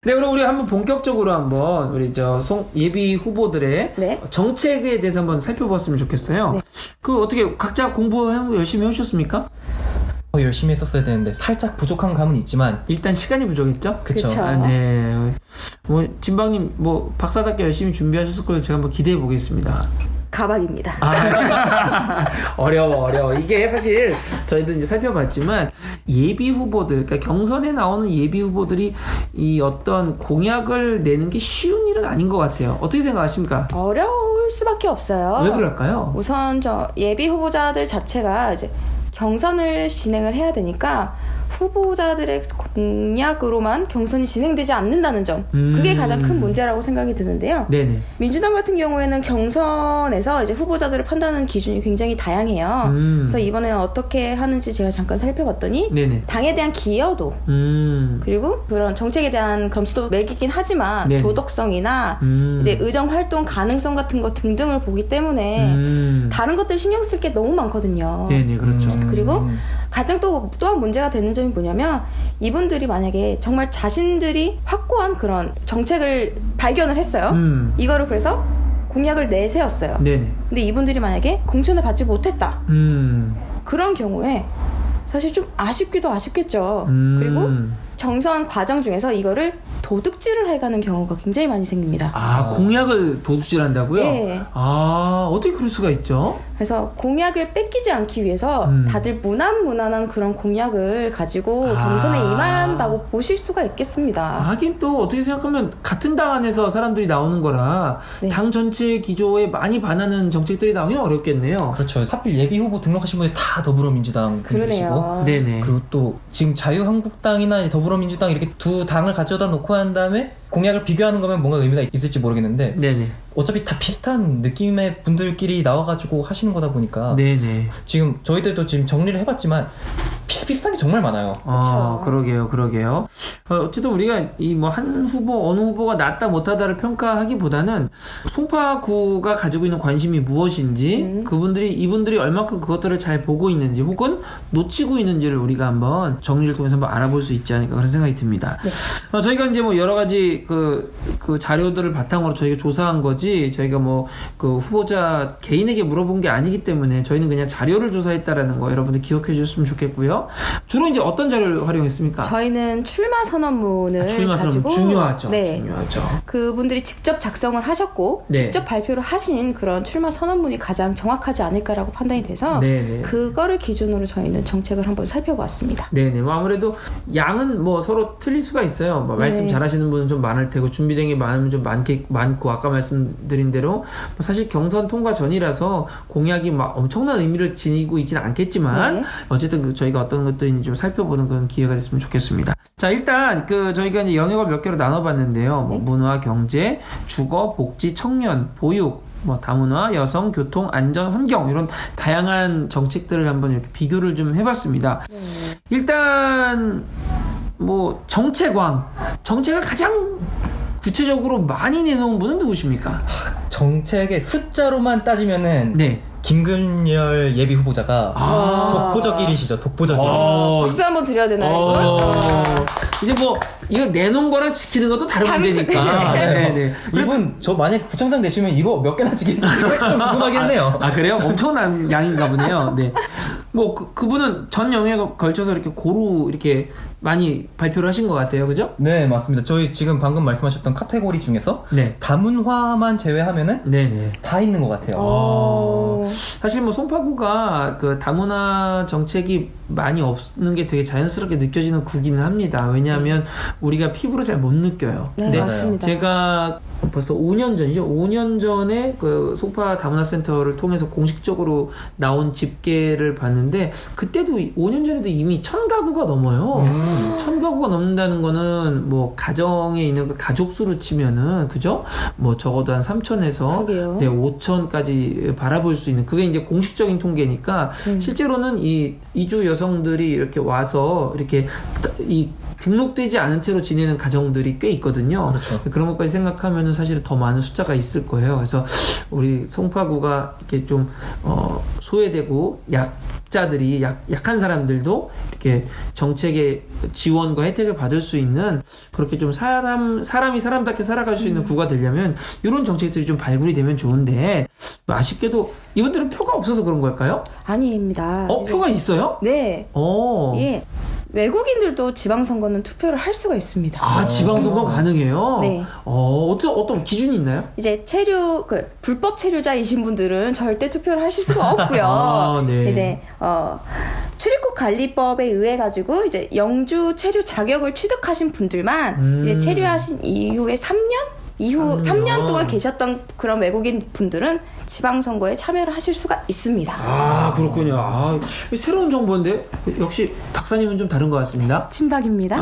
네, 그럼 우리 한번 본격적으로 한번 우리 예비 후보들의 네. 정책에 대해서 한번 살펴봤으면 좋겠어요. 네. 그 어떻게 각자 공부 열심히 해오셨습니까? 더 열심히 했었어야 되는데 살짝 부족한 감은 있지만 일단 시간이 부족했죠? 그쵸. 그쵸. 아, 네. 뭐 진방님 뭐 박사답게 열심히 준비하셨을 거예요. 제가 한번 기대해 보겠습니다. 가박입니다. 어려워. 이게 사실 저희도 이제 살펴봤지만 예비 후보들, 그러니까 경선에 나오는 예비 후보들이 이 어떤 공약을 내는 게 쉬운 일은 아닌 것 같아요. 어떻게 생각하십니까? 어려울 수밖에 없어요. 왜 그럴까요? 우선 예비 후보자들 자체가 이제 경선을 진행을 해야 되니까 후보자들의 공약으로만 경선이 진행되지 않는다는 점, 그게 가장 큰 문제라고 생각이 드는데요. 네네. 민주당 같은 경우에는 경선에서 이제 후보자들을 판단하는 기준이 굉장히 다양해요. 그래서 이번에는 어떻게 하는지 제가 잠깐 살펴봤더니 네네. 당에 대한 기여도 그리고 그런 정책에 대한 점수도 매기긴 하지만 네네. 도덕성이나 이제 의정 활동 가능성 같은 것 등등을 보기 때문에 다른 것들 신경 쓸 게 너무 많거든요. 네네, 그렇죠. 그리고 가장 또한 문제가 되는 점이 뭐냐면 이분들이 만약에 정말 자신들이 확고한 그런 정책을 발견을 했어요. 이거를 그래서 공약을 내세웠어요. 네네. 근데 이분들이 만약에 공천을 받지 못했다. 그런 경우에 사실 좀 아쉽기도 아쉽겠죠. 그리고 정선 과정 중에서 이거를 도둑질을 해가는 경우가 굉장히 많이 생깁니다. 공약을 도둑질한다고요? 네. 어떻게 그럴 수가 있죠? 그래서 공약을 뺏기지 않기 위해서 다들 무난한 그런 공약을 가지고 경선에 임한다고 보실 수가 있겠습니다. 하긴 또 어떻게 생각하면 같은 당 안에서 사람들이 나오는 거라 네. 당 전체 기조에 많이 반하는 정책들이 나오긴 어렵겠네요. 그렇죠. 하필 예비 후보 등록하신 분이 다 더불어민주당 분들이시고 그러네요. 네네. 그리고 또 지금 자유한국당이나 더불어민주당 이렇게 두 당을 가져다 놓고 한 다음에 공약을 비교하는 거면 뭔가 의미가 있을지 모르겠는데 네네. 어차피 다 비슷한 느낌의 분들끼리 나와가지고 하시는 거다 보니까 네네. 지금 저희들도 지금 정리를 해봤지만 비슷비슷한 게 정말 많아요. 그러게요. 어쨌든 우리가 이 뭐 한 후보, 어느 후보가 낫다 못하다를 평가하기보다는 송파구가 가지고 있는 관심이 무엇인지, 이분들이 얼마큼 그것들을 잘 보고 있는지, 혹은 놓치고 있는지를 우리가 한번 정리를 통해서 한번 알아볼 수 있지 않을까 그런 생각이 듭니다. 네. 저희가 이제 뭐 여러 가지 그 자료들을 바탕으로 저희가 조사한 거지, 저희가 뭐 그 후보자 개인에게 물어본 게 아니기 때문에 저희는 그냥 자료를 조사했다라는 거 여러분들 기억해 주셨으면 좋겠고요. 주로 이제 어떤 자료를 활용했습니까? 저희는 출마 선언문을 가지고 중요하죠. 네. 중요하죠. 그분들이 직접 작성을 하셨고 네. 직접 발표를 하신 그런 출마 선언문이 가장 정확하지 않을까라고 판단이 돼서 네네. 그거를 기준으로 저희는 정책을 한번 살펴봤습니다. 네네. 뭐 아무래도 양은 뭐 서로 틀릴 수가 있어요. 뭐 말씀 네. 잘하시는 분은 좀 많을 테고 준비된 게 많으면 좀 많고 아까 말씀드린 대로 뭐 사실 경선 통과 전이라서 공약이 막 엄청난 의미를 지니고 있지는 않겠지만 네. 어쨌든 저희가 어떤 것들인지 좀 살펴보는 그런 기회가 됐으면 좋겠습니다. 자, 일단 저희가 이제 영역을 몇 개로 나눠봤는데요. 뭐 문화, 경제, 주거, 복지, 청년, 보육, 뭐 다문화, 여성, 교통, 안전, 환경 이런 다양한 정책들을 한번 이렇게 비교를 좀 해봤습니다. 일단 뭐 정책을 가장 구체적으로 많이 내놓은 분은 누구십니까? 정책의 숫자로만 따지면은 네. 김근열 예비 후보자가 독보적 1위시죠. 독보적 1위. 박수 한번 드려야 되나요? 이제 뭐 이거 내놓은 거랑 지키는 것도 다른 문제니까. 네네. 이분 저 만약 구청장 되시면 이거 몇 개나 지키는지 좀 궁금하긴 해요. 그래요? 엄청난 양인가 보네요. 네. 뭐 그분은 전 영역에 걸쳐서 이렇게 고루 이렇게 많이 발표를 하신 것 같아요. 그죠? 네, 맞습니다. 저희 지금 방금 말씀하셨던 카테고리 중에서 네. 다문화만 제외하면은 네네. 다 있는 것 같아요. 사실 뭐 송파구가 그 다문화 정책이 많이 없는 게 되게 자연스럽게 느껴지는 구기는 합니다. 왜냐하면 우리가 피부로 잘 못 느껴요. 네, 근데 맞습니다. 제가 벌써 5년 전이죠. 5년 전에 그 송파 다문화센터를 통해서 공식적으로 나온 집계를 봤는데 그때도 5년 전에도 이미 1000가구가 넘어요. 1000가구가 넘는다는 거는 뭐 가정에 있는 그 가족 수로 치면은 그죠? 뭐 적어도 한 3000에서 그러게요. 네, 5000까지 바라볼 수 있는 그게 이제 공식적인 통계니까 실제로는 이 이주 여성들이 이렇게 와서 이렇게 이 등록되지 않은 채로 지내는 가정들이 꽤 있거든요. 그렇죠. 그런 것까지 생각하면은 사실은 더 많은 숫자가 있을 거예요. 그래서 우리 송파구가 이렇게 좀 소외되고 약자들이 약한 사람들도 이렇게 정책의 지원과 혜택을 받을 수 있는 그렇게 좀 사람이 사람답게 살아갈 수 있는 구가 되려면 이런 정책들이 좀 발굴이 되면 좋은데 아쉽게도 이분들은 표가 없어서 그런 걸까요? 아닙니다. 표가 있어요? 네. 오. 예. 외국인들도 지방선거는 투표를 할 수가 있습니다. 아, 지방선거 가능해요? 네. 어떤 기준이 있나요? 이제 불법 체류자이신 분들은 절대 투표를 하실 수가 없고요. 아, 네. 이제, 출입국 관리법에 의해 가지고 이제 영주 체류 자격을 취득하신 분들만 이제 체류하신 이후에 3년 동안 계셨던 그런 외국인 분들은 지방선거에 참여를 하실 수가 있습니다. 아, 그렇군요. 아, 새로운 정보인데 역시 박사님은 좀 다른 것 같습니다. 친박입니다.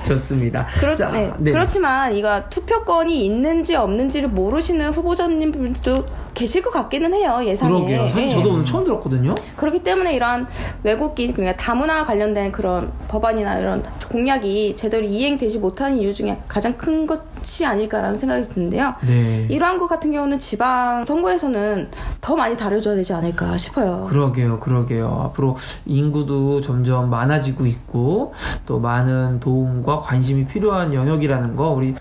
좋습니다. 네. 그렇지만 이거 투표권이 있는지 없는지를 모르시는 후보자님들도 계실 것 같기는 해요. 예상에. 그러게요. 사실 저도 오늘 처음 들었거든요. 그렇기 때문에 이런 외국인 그러니까 다문화 관련된 그런 법안이나 이런 공약이 제대로 이행되지 못하는 이유 중에 가장 큰 것이 아닐까라는 생각이 드는데요. 네. 이러한 것 같은 경우는 지방 선거에서는 더 많이 다뤄줘야 되지 않을까 싶어요. 그러게요. 앞으로 인구도 점점 많아지고 있고 또 많은 도움과 관심이 필요한 영역이라는 거 우리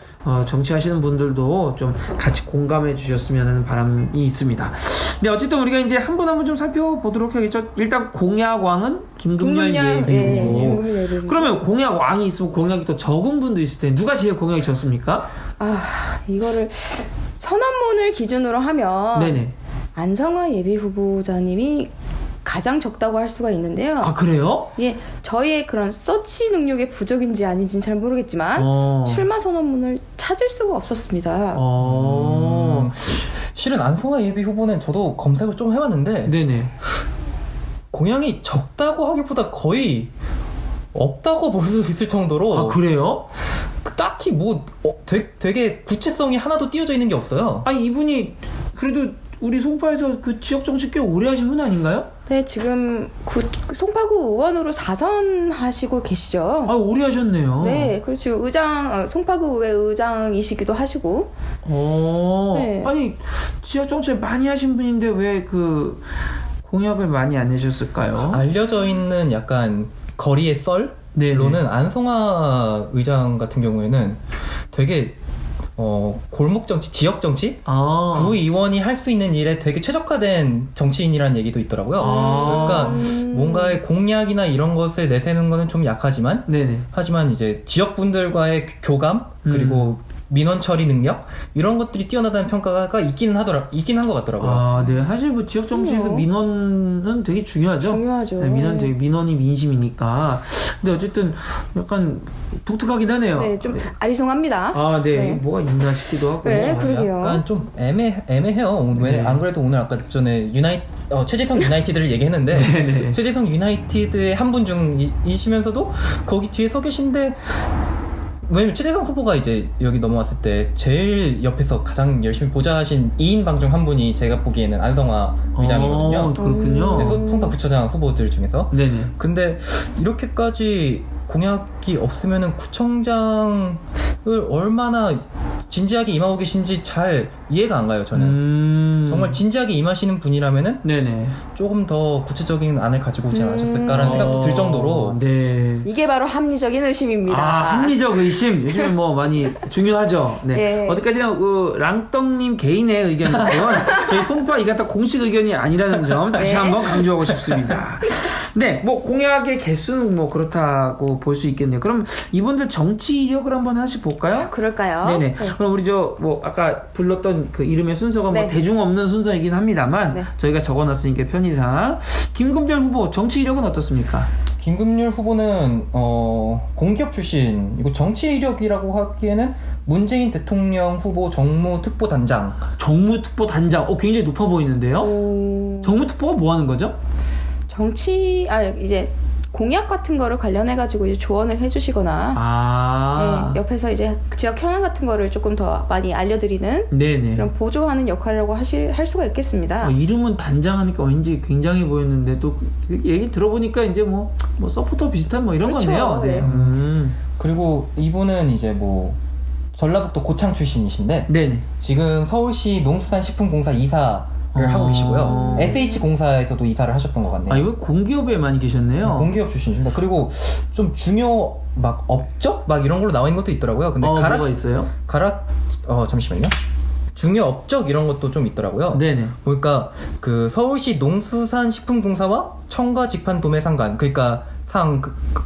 정치하시는 분들도 좀 같이 공감해 주셨으면 하는 바람이 있습니다. 네, 어쨌든 우리가 이제 한 분 한 분 좀 살펴보도록 하겠죠. 일단 공약왕은 김금열 예비후보. 그러면 공약왕이 있으면 공약이 또 적은 분도 있을 텐데 누가 제일 공약이 적습니까? 이거를 선언문을 기준으로 하면 네네. 안성화 예비후보자님이 가장 적다고 할 수가 있는데요. 아, 그래요? 예, 저희의 그런 서치 능력의 부족인지 아닌지는 잘 모르겠지만 출마 선언문을 찾을 수가 없었습니다. 실은 안성화 예비 후보는 저도 검색을 좀 해봤는데 네네. 공약이 적다고 하기보다 거의 없다고 볼 수 있을 정도로. 아, 그래요? 딱히 되게 구체성이 하나도 띄어져 있는 게 없어요. 아니, 이분이 그래도 우리 송파에서 그 지역 정치 꽤 오래 하신 분 아닌가요? 네, 지금 송파구 의원으로 4선 하시고 계시죠. 아, 오래 하셨네요. 네, 그리고 지금 송파구 의회 의장이시기도 하시고. 네. 아니, 지역 정치 많이 하신 분인데 왜 그 공약을 많이 안 내셨을까요? 알려져 있는 약간 거리의 썰로는 안성화 의장 같은 경우에는 되게 골목 정치, 지역 정치, 구의원이 할 수 있는 일에 되게 최적화된 정치인이라는 얘기도 있더라고요. 그러니까 뭔가의 공약이나 이런 것을 내세우는 거는 좀 약하지만, 하지만 이제 지역분들과의 교감 그리고 민원 처리 능력 이런 것들이 뛰어나다는 평가가 있긴 한 것 같더라고요. 아, 네. 사실 뭐 지역 정치에서 민원은 되게 중요하죠. 중요하죠. 네, 민원이 민심이니까. 근데 어쨌든 약간 독특하긴 하네요. 네, 좀 아리송합니다. 아, 네. 뭐가 있나 싶기도 하고. 네, 그러게요. 약간 좀 애매해요. 왜 안 그래도 오늘 아까 전에 최재성 유나이티드를 얘기했는데 최재성 유나이티드의 한 분 중이시면서도 거기 뒤에 서 계신데. 왜냐면 최재성 후보가 이제 여기 넘어왔을 때 제일 옆에서 가장 열심히 보좌하신 2인방 중 한 분이 제가 보기에는 안성화 의장이거든요. 그렇군요. 송파 구청장 후보들 중에서. 네네. 근데 이렇게까지 공약이 없으면은 구청장을 얼마나 진지하게 임하고 계신지 잘 이해가 안 가요, 저는. 정말 진지하게 임하시는 분이라면은 조금 더 구체적인 안을 가지고 오지 않으셨을까라는 생각도 들 정도로. 네. 이게 바로 합리적인 의심입니다. 합리적 의심. 요즘에 뭐 많이 중요하죠. 네. 어디까지나 랑떡님 개인의 의견이고요. 저희 송파 이가타 공식 의견이 아니라는 점 다시 한번 강조하고 싶습니다. 네, 뭐 공약의 개수는 뭐 그렇다고 볼 수 있겠네요. 그럼 이분들 정치 이력을 한번 하나씩 볼까요? 그럴까요? 네네. 그럼 우리 뭐 아까 불렀던 그 이름의 순서가 뭐 대중 없는 순서이긴 합니다만 저희가 적어놨으니까 편의상 김금열 후보 정치 이력은 어떻습니까? 김금열 후보는 공기업 출신이고 정치 이력이라고 하기에는 문재인 대통령 후보 정무특보단장. 정무특보단장. 굉장히 높아 보이는데요. 정무특보가 뭐 하는 거죠? 이제 공약 같은 거를 관련해가지고 이제 조언을 해주시거나, 옆에서 이제 지역 현안 같은 거를 조금 더 많이 알려드리는 그런 보조하는 역할이라고 할 수가 있겠습니다. 이름은 단장하니까 왠지 굉장히 보였는데 또 그 얘기 들어보니까 이제 뭐 서포터 비슷한 뭐 이런 거네요. 네. 그리고 이분은 이제 뭐 전라북도 고창 출신이신데 지금 서울시 농수산식품공사 이사 하고 계시고요. SH공사에서도 이사를 하셨던 것 같네요. 아, 이거 공기업에 많이 계셨네요. 네, 공기업 출신이십니다. 그리고 좀 중요 막 업적 막 이런 걸로 나와 있는 것도 있더라고요. 근데 뭐가 있어요? 잠시만요. 중요 업적 이런 것도 좀 있더라고요. 네네. 보니까 그 서울시 농수산식품공사와 청과직판도매상관, 그러니까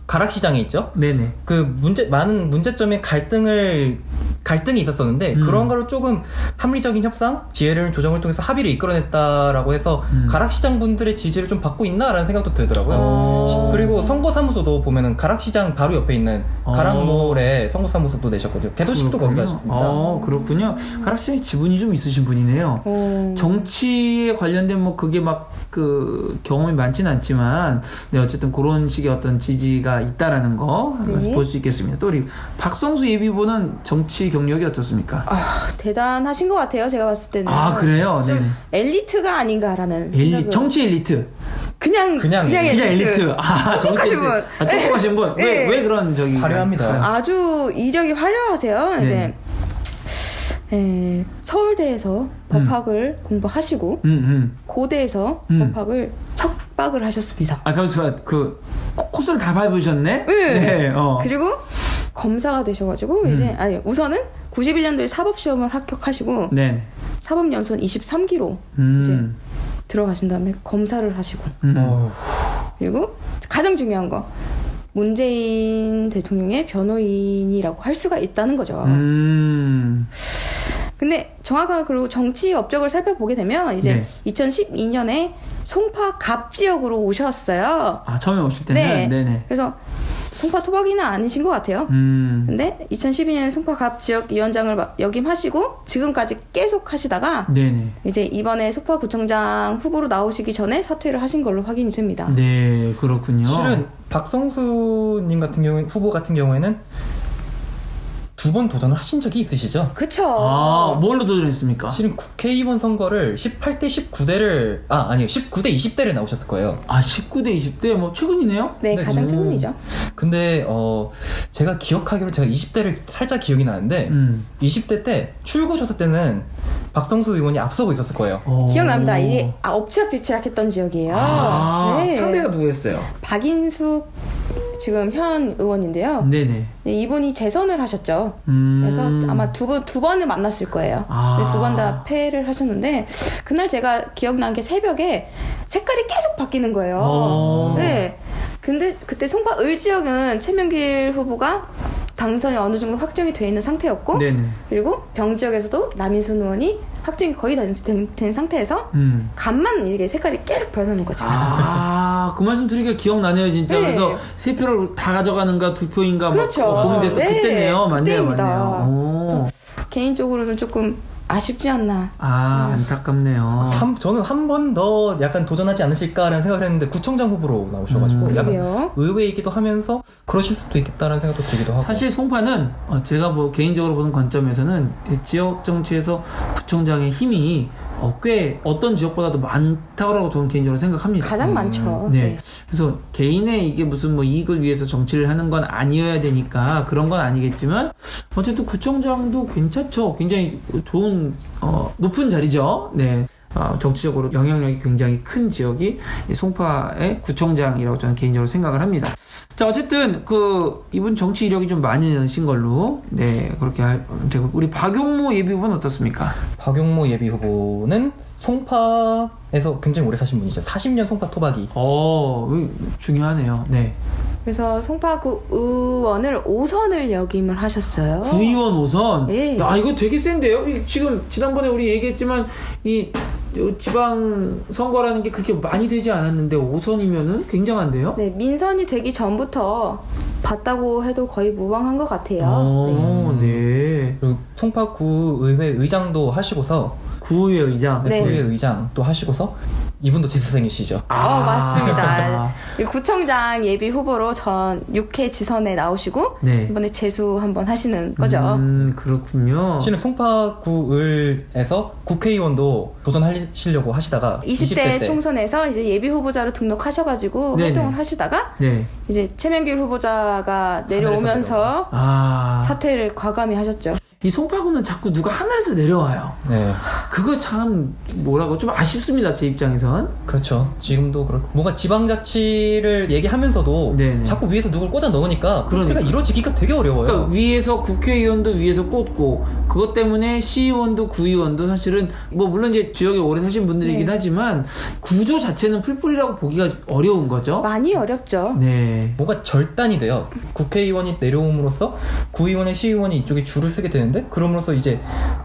가락시장에 있죠. 네네. 그 많은 문제점의 갈등이 있었었는데 그런 거를 조금 합리적인 협상, 지혜로운 조정을 통해서 합의를 이끌어냈다라고 해서 가락시장 분들의 지지를 좀 받고 있나라는 생각도 들더라고요. 그리고 선거사무소도 보면은 가락시장 바로 옆에 있는 가락몰에 선거사무소도 내셨거든요. 개소식도 거기 가셨습니다. 그렇군요. 가락시장에 지분이 좀 있으신 분이네요. 정치에 관련된 뭐 그게 막 그 경험이 많지는 않지만, 네, 어쨌든 그런 식의 어떤 지지가 있다라는 거 볼 수 있겠습니다. 또 우리 박성수 예비후보는 정치 경력이 어떻습니까? 대단하신 것 같아요. 제가 봤을 때는. 그래요? 좀 네네. 엘리트가 아닌가라는 생각을. 정치 엘리트. 그냥 엘리트. 똑똑하신 분. 똑똑하신 분. 네. 왜 그런 화려합니다. 아주 이력이 화려하세요. 네. 이제 서울대에서 법학을 공부하시고 고대에서 법학을 석박을 하셨습니다. 잠시만, 코스를 다 밟으셨네? 네. 그리고 검사가 되셔가지고 이제 우선은 91년도에 사법시험을 합격하시고 네. 사법연수원 23기로 이제 들어가신 다음에 검사를 하시고 그리고 가장 중요한 거 문재인 대통령의 변호인이라고 할 수가 있다는 거죠. 근데 정확하게 그리고 정치 업적을 살펴보게 되면 이제 2012년에 송파 갑 지역으로 오셨어요. 처음에 오실 때는? 네. 네네. 그래서 송파 토박이는 아니신 것 같아요. 근데 2012년에 송파 갑 지역 위원장을 역임하시고 지금까지 계속 하시다가 네네. 이제 이번에 송파구청장 후보로 나오시기 전에 사퇴를 하신 걸로 확인이 됩니다. 네, 그렇군요. 실은 박성수님 같은 경우 후보 같은 경우에는 2번 도전을 하신 적이 있으시죠? 그쵸. 뭘로 도전했습니까? 실은 국회의원 선거를 18대 19대를 아니요 19대 20대를 나오셨을 거예요. 19대 20대 뭐 최근이네요? 네, 가장 최근이죠. 근데 제가 기억하기로 제가 20대를 살짝 기억이 나는데 20대 때 출구조사 때는 박성수 의원이 앞서고 있었을 거예요. 기억납니다. 이게 엎치락뒤치락 했던 지역이에요. 네. 상대가 누구였어요? 박인숙 지금 현 의원인데요. 네네. 네, 이분이 재선을 하셨죠. 그래서 아마 두 번을 만났을 거예요. 네, 2번 다 패를 하셨는데 그날 제가 기억난 게 새벽에 색깔이 계속 바뀌는 거예요. 네. 근데 그때 송파 을 지역은 최명길 후보가 당선이 어느 정도 확정이 돼 있는 상태였고, 네네. 그리고 병 지역에서도 남인순 의원이 확정이 거의 된 상태에서 간만 이게 색깔이 계속 변하는 거죠. 그 말씀 드리기가 기억나네요, 진짜. 네. 그래서 3표를 다 가져가는가 2표인가 그렇죠. 막 고민됐던 그때네요. 그때입니다. 맞네요. 개인적으로는 조금 아쉽지 않나. 안타깝네요. 저는 한 번 더 약간 도전하지 않으실까라는 생각을 했는데 구청장 후보로 나오셔가지고 약간 의외이기도 하면서 그러실 수도 있겠다라는 생각도 들기도 하고. 사실 송파는 제가 개인적으로 보는 관점에서는 지역 정치에서 구청장의 힘이 꽤 어떤 지역보다도 많다고 저는 개인적으로 생각합니다. 가장 많죠. 네. 그래서 개인의 이게 무슨 이익을 위해서 정치를 하는 건 아니어야 되니까 그런 건 아니겠지만 어쨌든 구청장도 괜찮죠. 굉장히 좋은 높은 자리죠. 네. 정치적으로 영향력이 굉장히 큰 지역이 송파의 구청장이라고 저는 개인적으로 생각을 합니다. 자, 어쨌든 이분 정치 이력이 좀 많으신 걸로 그렇게 되고, 우리 박용모 예비 후보는 어떻습니까? 박용모 예비 후보는 송파에서 굉장히 오래 사신 분이죠. 40년 송파 토박이. 중요하네요. 네. 그래서 송파구 의원을 5선을 역임을 하셨어요. 구의원 5선? 네. 야, 이거 되게 센데요? 지금 지난번에 우리 얘기했지만 이 지방 선거라는 게 그렇게 많이 되지 않았는데 5선이면은 굉장한데요? 네, 민선이 되기 전부터 봤다고 해도 거의 무방한 것 같아요. 네. 그리고 송파구 의회 의장도 하시고서 구의회 의장? 네, 구의회 의장도 하시고서 이분도 재수생이시죠? 맞습니다. 구청장 예비 후보로 전 6회 지선에 나오시고 이번에 재수 한번 하시는 거죠. 그렇군요. 실은 송파구을에서 국회의원도 도전하시려고 하시다가 20대 때 총선에서 이제 예비 후보자로 등록하셔가지고 활동을 하시다가 이제 최명길 후보자가 내려오면서 사퇴를 과감히 하셨죠. 이 송파구는 자꾸 누가 하늘에서 내려와요. 네. 그거 참 뭐라고 좀 아쉽습니다. 제 입장에선. 그렇죠. 지금도 그렇고 뭔가 지방자치를 얘기하면서도 네네. 자꾸 위에서 누굴 꽂아 넣으니까 그러니까. 그러니까 이루어지기가 되게 어려워요. 그러니까 위에서 국회의원도 위에서 꽂고 그것 때문에 시의원도 구의원도 사실은 뭐 물론 이제 지역에 오래 사신 분들이긴 네. 하지만 구조 자체는 풀뿌리라고 보기가 어려운 거죠. 많이 어렵죠. 네. 뭔가 절단이 돼요. 국회의원이 내려옴으로써 구의원의 시의원이 이쪽에 줄을 쓰게 되는데 그럼으로써 이제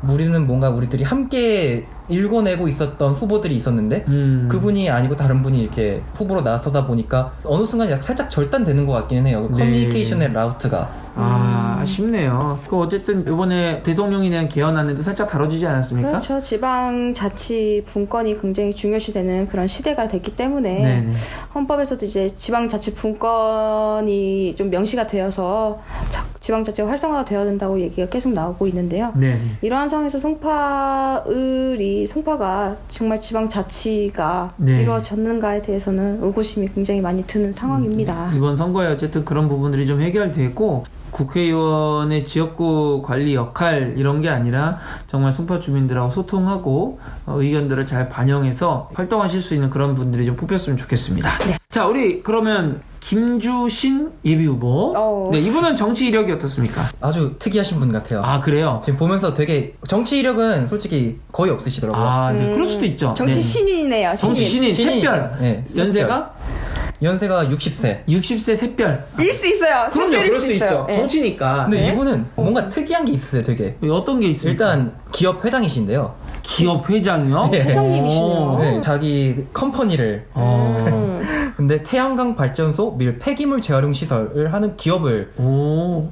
우리는 뭔가 우리들이 함께 일궈내고 있었던 후보들이 있었는데 그분이 아니고 다른 분이 이렇게 후보로 나서다 보니까 어느 순간 살짝 절단되는 것 같기는 해요. 네. 커뮤니케이션의 라우트가. 아쉽네요. 그 어쨌든 이번에 대통령에 대한 개헌안에도 살짝 다뤄지지 않았습니까? 그렇죠. 지방자치 분권이 굉장히 중요시되는 그런 시대가 됐기 때문에 네네. 헌법에서도 이제 지방자치 분권이 좀 명시가 되어서 지방자치가 활성화가 되어야 된다고 얘기가 계속 나오고 있는데요. 네. 이러한 상황에서 송파가 정말 지방자치가 네. 이루어졌는가에 대해서는 의구심이 굉장히 많이 드는 상황입니다. 이번 선거에 어쨌든 그런 부분들이 좀 해결되고 국회의원의 지역구 관리 역할 이런 게 아니라 정말 송파 주민들하고 소통하고 의견들을 잘 반영해서 활동하실 수 있는 그런 분들이 좀 뽑혔으면 좋겠습니다. 네. 자, 우리 그러면 김주신 예비후보. 네, 이분은 정치 이력이 어떻습니까? 아주 특이하신 분 같아요. 아, 그래요? 지금 보면서 되게 정치 이력은 솔직히 거의 없으시더라고요. 아, 네, 그럴 수도 있죠. 정치 네. 신인이네요. 정치 신인, 샛별. 네, 연세가? 연세가 60세. 60세 샛별. 일 수 있어요. 그럼요, 샛별일 그럴 수 있죠. 네. 정치니까. 근데 네. 이분은 뭔가 특이한 게 있으세요, 되게. 어떤 게 있습니까? 일단 기업 회장이신데요. 기업 회장이요? 네. 회장님이시네요. 네, 자기 컴퍼니를 근데 태양광 발전소 밀 폐기물 재활용 시설을 하는 기업을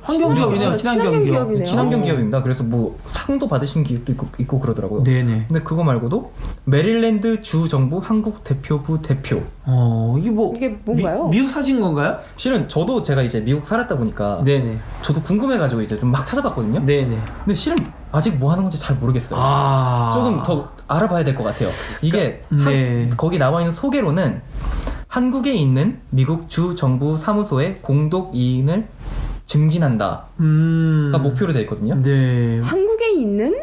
환경기업이네요. 친환경 기업. 친환경 기업입니다. 그래서 뭐 상도 받으신 기업도 있고 그러더라고요. 네네. 근데 그거 말고도 메릴랜드 주 정부 한국 대표부 대표. 이게 뭔가요? 미국 사신 건가요? 실은 저도 제가 이제 미국 살았다 보니까 네네. 저도 궁금해가지고 이제 좀 막 찾아봤거든요. 네네. 근데 실은 아직 뭐 하는 건지 잘 모르겠어요. 조금 더 알아봐야 될 것 같아요. 이게 네. 거기 나와 있는 소개로는 한국에 있는 미국 주 정부 사무소의 공동 이익을 증진한다가 목표로 되어 있거든요. 네. 한국에 있는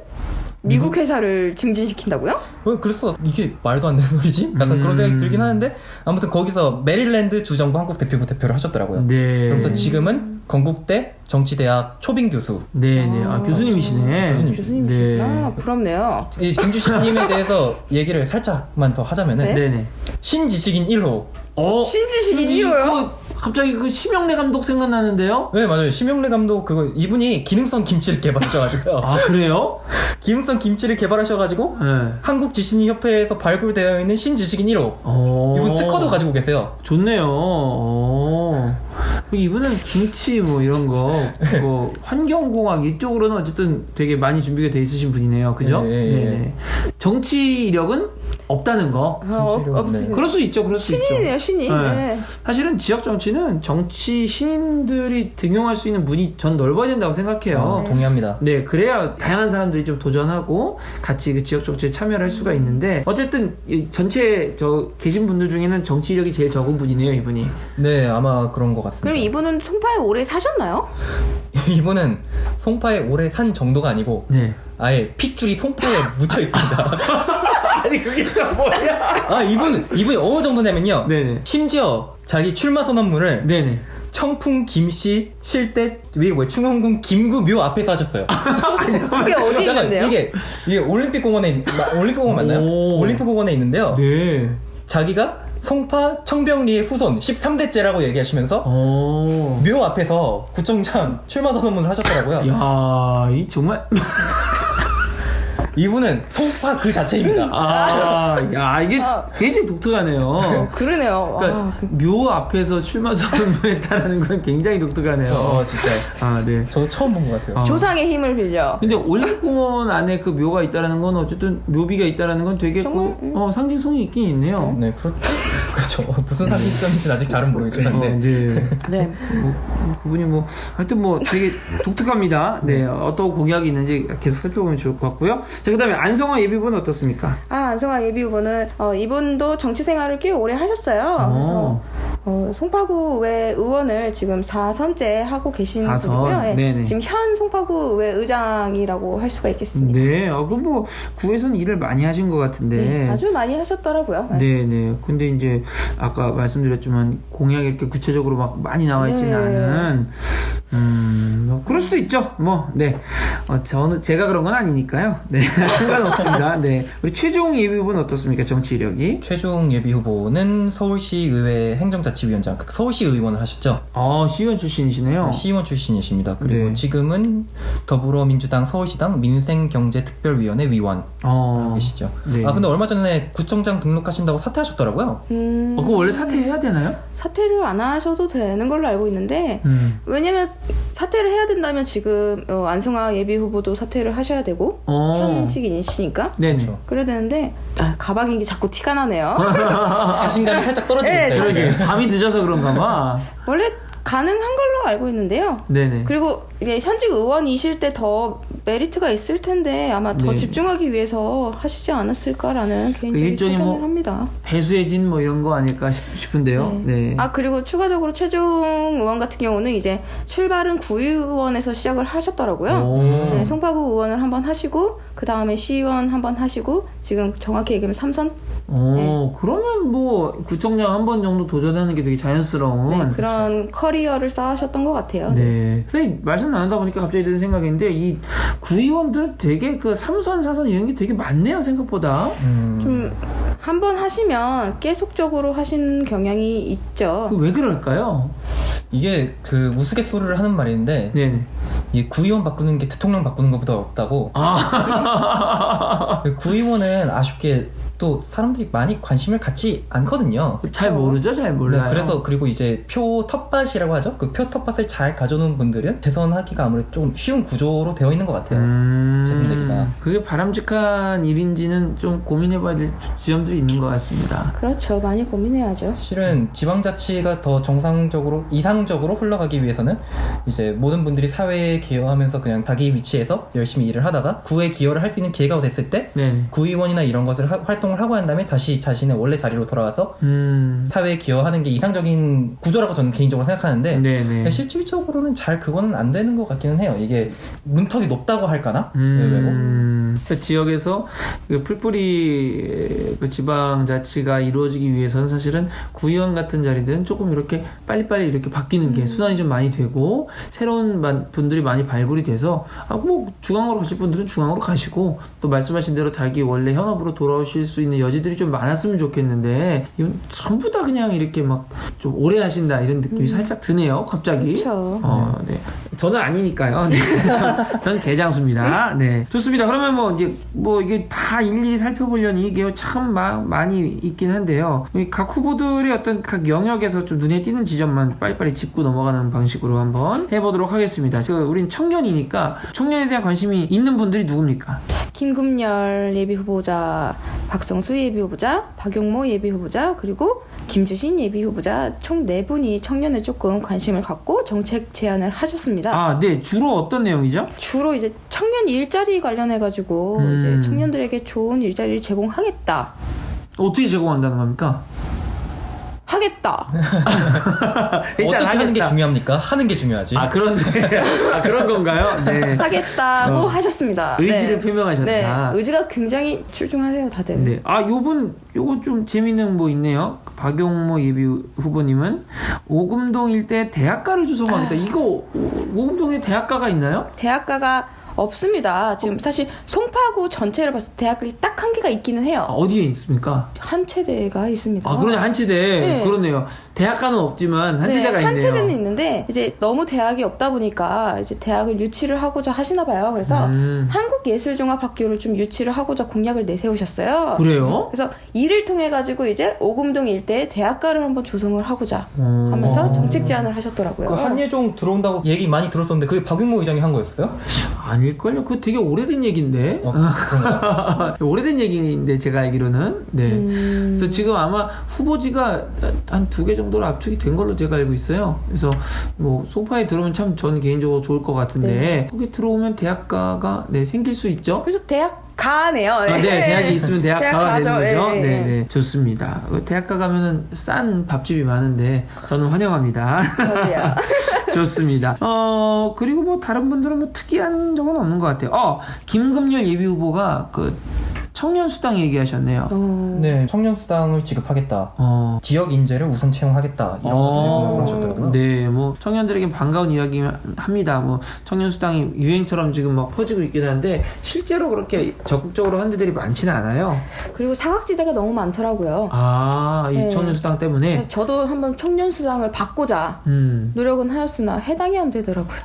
미국 회사를 증진시킨다고요? 그래서 이게 말도 안 되는 소리지? 약간 그런 생각이 들긴 하는데 아무튼 거기서 메릴랜드 주정부 한국 대표부 대표를 하셨더라고요. 네. 그래서 지금은 건국대 정치대학 초빙 교수. 네네. 교수님이시네. 교수님이시구나. 네. 부럽네요. 이 김주신님에 대해서 얘기를 살짝만 더 하자면은 네? 네네. 신지식인 1호. 신지식인 1호요? 갑자기 그 심영래 감독 생각나는데요? 네, 맞아요. 심영래 감독 이분이 기능성 김치를 개발하셔가지고요. 아, 그래요? 기능성 김치를 개발하셔가지고 네. 한국지신협회에서 발굴되어 있는 신지식인 1호. 이분 특허도 가지고 계세요. 좋네요. 이분은 김치 뭐 이런 거 환경공학 이쪽으로는 어쨌든 되게 많이 준비가 돼 있으신 분이네요. 그죠? 네. 정치 이력은 없다는 거. 없으시네. 그럴 수 있죠. 그럴 수 있죠. 신인이네요, 신인. 네. 네. 사실은 지역 정치는 정치 신인들이 등용할 수 있는 문이 전 넓어야 된다고 생각해요. 동의합니다. 네, 그래야 다양한 사람들이 좀 도전하고 같이 그 지역 정치에 참여를 할 수가 있는데 어쨌든 이 전체 계신 분들 중에는 정치 이력이 제일 적은 분이네요, 이분이. 네, 아마 그런 것 같습니다. 그럼 이분은 송파에 오래 사셨나요? 이분은 송파에 오래 산 정도가 아니고 네. 아예 핏줄이 송파에 묻혀 있습니다. 아니 그게 또 뭐야? 이분이 어느 정도냐면요. 네네. 심지어 자기 출마 선언문을 네네. 청풍 김씨 7대 충원군 김구묘 앞에서 하셨어요. 그게 어디 있는데요? 이게 올림픽공원에 올림픽공원 맞나요? 올림픽공원에 있는데요. 네. 자기가 송파 청병리의 후손 13대째라고 얘기하시면서 묘 앞에서 구청장 출마 선언문을 하셨더라고요. 이야, 이 정말 이분은 송파 그 자체입니다. 야, 이게 되게 독특하네요. 그러네요. 그러니까 묘 앞에서 출마 선언문에 따르는 건 굉장히 독특하네요. 진짜. 네. 저도 처음 본 것 같아요. 조상의 힘을 빌려. 근데 올림픽공원 안에 그 묘가 있다라는 건 어쨌든 묘비가 있다라는 건 되게 상징성이 있긴 있네요. 네, 그렇죠. 무슨 상징성인지 아직 잘은 모르겠지만. 네. 그분이 하여튼 되게 독특합니다. 네, 어떤 공약이 있는지 계속 살펴보면 좋을 것 같고요. 자, 그다음에 안성화 예비후보는 어떻습니까? 안성화 예비후보는 이분도 정치 생활을 꽤 오래 하셨어요. 그래서 송파구 의회 의원을 지금 4선째 하고 계신 4선. 분이고요. 네네. 지금 현 송파구 의회 의장이라고 할 수가 있겠습니다. 네, 그럼 뭐 구에서는 일을 많이 하신 것 같은데. 네, 아주 많이 하셨더라고요. 네네. 근데 이제 아까 말씀드렸지만 공약이 이렇게 구체적으로 막 많이 나와 있지는 않은. 뭐 그럴 수도 있죠. 뭐, 네. 저는 제가 그런 건 아니니까요. 네, 상관없습니다. 네, 우리 최종 예비 후보는 어떻습니까? 정치 이력이? 최종 예비 후보는 서울시의회 행정자치위원장, 서울시 의원을 하셨죠? 시의원 출신이시네요. 시의원 출신이십니다. 그리고 네. 지금은 더불어민주당 서울시당 민생경제특별위원회 위원 하고 계시죠. 네. 근데 얼마 전에 구청장 등록하신다고 사퇴하셨더라고요. 그거 원래 사퇴해야 되나요? 사퇴를 안 하셔도 되는 걸로 알고 있는데 왜냐면 사퇴를 해야 된다면 지금 안승화 예비 후보도 사퇴를 하셔야 되고 현직이시니까 네네. 그렇죠. 그래야 되는데 가박인 게 자꾸 티가 나네요. 자신감이 살짝 떨어지고 네, 있어요. 그러게. 밤이 늦어서 그런가 봐. 원래 가능한 걸로 알고 있는데요. 네네. 그리고 이게 현직 의원이실 때 더 메리트가 있을 텐데 아마 더 네. 집중하기 위해서 하시지 않았을까라는 개인적인 일종의 생각을 합니다. 배수해진 뭐 이런 거 아닐까 싶은데요. 네. 그리고 추가적으로 최종 의원 같은 경우는 이제 출발은 구의원에서 시작을 하셨더라고요. 네, 송파구 의원을 한번 하시고 그 다음에 시의원 한번 하시고 지금 정확히 얘기하면 3선. 네. 그러면 뭐 구청장 한 번 정도 도전하는 게 되게 자연스러운 그런 커리어를 쌓으셨던 것 같아요. 네. 근데 말씀 나누다 보니까 갑자기 드는 생각인데 이 구의원들 되게 그 3선, 4선 이런 게 되게 많네요, 생각보다. 좀 한 번 하시면 계속적으로 하시는 경향이 있죠. 왜 그럴까요? 이게 그 우스갯소리를 하는 말인데 네. 이 구의원 바꾸는 게 대통령 바꾸는 것보다 없다고. 구의원은 아쉽게 또 사람들이 많이 관심을 갖지 않거든요. 잘 모르죠, 잘 몰라요. 네, 그래서 그리고 이제 표 텃밭이라고 하죠. 그 표 텃밭을 잘 가져놓은 분들은 대선하기가 아무래도 좀 쉬운 구조로 되어 있는 것 같아요. 재선되기가. 그게 바람직한 일인지는 좀 고민해봐야 될 지점도 있는 것 같습니다. 그렇죠. 많이 고민해야죠. 실은 지방자치가 더 정상적으로 이상적으로 흘러가기 위해서는 이제 모든 분들이 사회에 기여하면서 그냥 자기 위치에서 열심히 일을 하다가 구에 기여를 할 수 있는 기회가 됐을 때 네. 구의원이나 이런 것을 활동을 하고 난 다음에 다시 자신의 원래 자리로 돌아와서 사회에 기여하는 게 이상적인 구조라고 저는 개인적으로 생각하는데 네네. 실질적으로는 잘 그거는 안 되는 것 같기는 해요. 이게 문턱이 높다고 할까나? 의외로. 그 지역에서 그 풀뿌리 그 지방자치가 이루어지기 위해서는 사실은 구의원 같은 자리들은 조금 이렇게 빨리빨리 이렇게 바뀌는 게 순환이 좀 많이 되고 새로운 분들이 많이 발굴이 돼서 뭐 중앙으로 가실 분들은 중앙으로 가시고 또 말씀하신 대로 자기 원래 현업으로 돌아오실 수 있는 여지들이 좀 많았으면 좋겠는데 이건 전부 다 그냥 이렇게 막 좀 오래 하신다 이런 느낌이 살짝 드네요. 갑자기. 그렇죠. 네. 저는 아니니까요. 네. 저는 개장수입니다. 네. 좋습니다. 그러면 뭐 이제 뭐 이게 다 일일이 살펴보려니 이게 참 많이 있긴 한데요. 각 후보들의 어떤 각 영역에서 좀 눈에 띄는 지점만 빨리빨리 짚고 넘어가는 방식으로 한번 해보도록 하겠습니다. 우린 청년이니까 청년에 대한 관심이 있는 분들이 누굽니까? 김금열 예비 후보자, 박성수 예비 후보자, 박용모 예비 후보자, 그리고 김주신 예비 후보자 총 4분이 청년에 조금 관심을 갖고 정책 제안을 하셨습니다. 네. 주로 어떤 내용이죠? 주로 이제 청년 일자리 관련해가지고 이제 청년들에게 좋은 일자리를 제공하겠다. 어떻게 제공한다는 겁니까? 하겠다. 어떻게 하는 게 중요합니까? 하는 게 중요하지. 그런데 그런 건가요? 네. 하겠다고 하셨습니다. 의지를 표명하셨다. 네. 의지가 굉장히 출중하세요, 다들. 네. 요거 좀 재밌는 뭐 있네요. 박용모 예비 후보님은 오금동 일대 대학가를 조성하겠다. 이거 오금동에 대학가가 있나요? 대학가가 없습니다. 지금 사실 송파구 전체를 봤을 때 대학이 딱 한 개가 있기는 해요. 어디에 있습니까? 한체대가 있습니다. 그러네, 한체대. 네. 그렇네요. 대학가는 없지만 한체대가 있네요. 한체대는 있는데 이제 너무 대학이 없다 보니까 이제 대학을 유치를 하고자 하시나 봐요. 그래서 한국예술종합학교를 좀 유치를 하고자 공약을 내세우셨어요. 그래요? 그래서 이를 통해 가지고 이제 오금동 일대에 대학가를 한번 조성을 하고자 하면서 정책 제안을 하셨더라고요. 그 한예종 들어온다고 얘기 많이 들었었는데 그게 박용모 의장이 한 거였어요? 아닐걸요? 그거 되게 오래된 얘기인데. 그런가요? 오래된 얘기인데 제가 알기로는. 네. 그래서 지금 아마 후보지가 한 2개 정도로 압축이 된 걸로 제가 알고 있어요. 그래서 뭐 소파에 들어오면 참 저는 개인적으로 좋을 것 같은데 거기 들어오면 대학가가 생길 수 있죠. 그래서 대학 가네요. 네. 네, 대학이 있으면 대학 가가 되는 거죠. 네. 네, 좋습니다. 대학가 가면은 싼 밥집이 많은데 저는 환영합니다. 좋습니다. 그리고 뭐 다른 분들은 뭐 특이한 적은 없는 것 같아요. 김금열 예비후보가 그 청년수당 얘기하셨네요. 네, 청년수당을 지급하겠다. 지역 인재를 우선 채용하겠다. 이런 것들을 공약을 하셨더라고요. 네, 뭐 청년들에게 반가운 이야기합니다. 뭐 청년수당이 유행처럼 지금 막 퍼지고 있긴 한데 실제로 그렇게 적극적으로 한 데들이 많지는 않아요. 그리고 사각지대가 너무 많더라고요. 이 네. 청년수당 때문에? 네, 저도 한번 청년수당을 받고자 노력은 하였으나 해당이 안 되더라고요.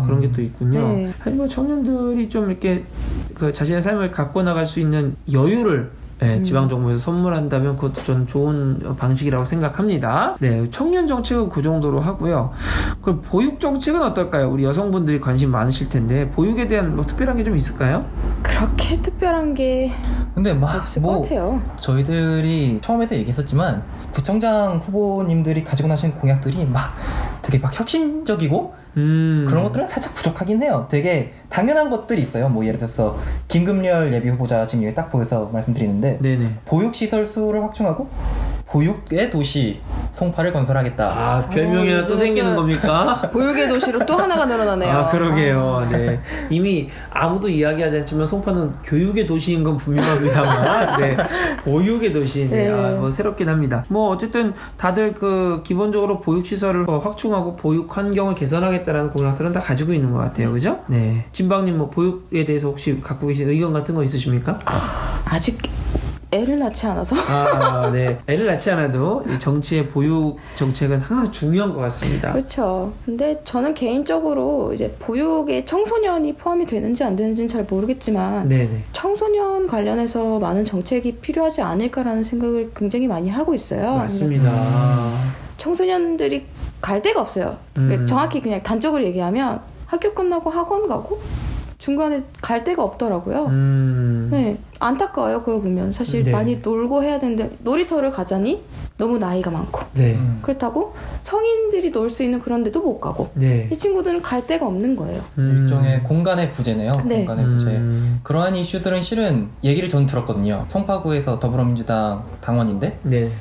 그런 게 또 있군요. 네. 사실 뭐 청년들이 좀 이렇게 그 자신의 삶을 갖고 나갈 수 있는 여유를 지방정부에서 선물한다면 그것도 전 좋은 방식이라고 생각합니다. 네, 청년 정책은 그 정도로 하고요. 그럼 보육 정책은 어떨까요? 우리 여성분들이 관심 많으실 텐데 보육에 대한 뭐 특별한 게 좀 있을까요? 그렇게 특별한 게 근데 없을 것 같아요. 저희들이 처음에도 얘기했었지만 구청장 후보님들이 가지고 나신 공약들이 되게 혁신적이고 그런 것들은 살짝 부족하긴 해요. 되게 당연한 것들이 있어요. 뭐 예를 들어서 김금열 예비 후보자 지금 여기 딱 보여서 말씀드리는데 네네. 보육시설 수를 확충하고 보육의 도시 송파를 건설하겠다. 별명이 또 생기는 겁니까? 보육의 도시로 또 하나가 늘어나네요. 그러게요. 네. 이미 아무도 이야기하지 않지만 송파는 교육의 도시인 건 분명합니다만, 네. 보육의 도시네요. 네. 뭐 새롭긴 합니다. 뭐 어쨌든 다들 그 기본적으로 보육시설을 확충하고 보육 환경을 개선하겠다라는 공약들은 다 가지고 있는 것 같아요. 그죠? 네. 진방님 뭐 보육에 대해서 혹시 갖고 계신 의견 같은 거 있으십니까? 아직 애를 낳지 않아서. 네. 애를 낳지 않아도 이 정치의 보육 정책은 항상 중요한 것 같습니다. 그렇죠. 근데 저는 개인적으로 이제 보육에 청소년이 포함이 되는지 안 되는지는 잘 모르겠지만 네네. 청소년 관련해서 많은 정책이 필요하지 않을까라는 생각을 굉장히 많이 하고 있어요. 맞습니다. 청소년들이 갈 데가 없어요. 정확히 그냥 단적으로 얘기하면 학교 끝나고 학원 가고 중간에 갈 데가 없더라고요. 네, 안타까워요. 그걸 보면 사실 네. 많이 놀고 해야 되는데 놀이터를 가자니 너무 나이가 많고 네. 그렇다고 성인들이 놀 수 있는 그런 데도 못 가고 네. 이 친구들은 갈 데가 없는 거예요. 일종의 공간의 부재네요. 네. 공간의 부재. 그러한 이슈들은 실은 얘기를 전 들었거든요. 송파구에서 더불어민주당 당원인데 네.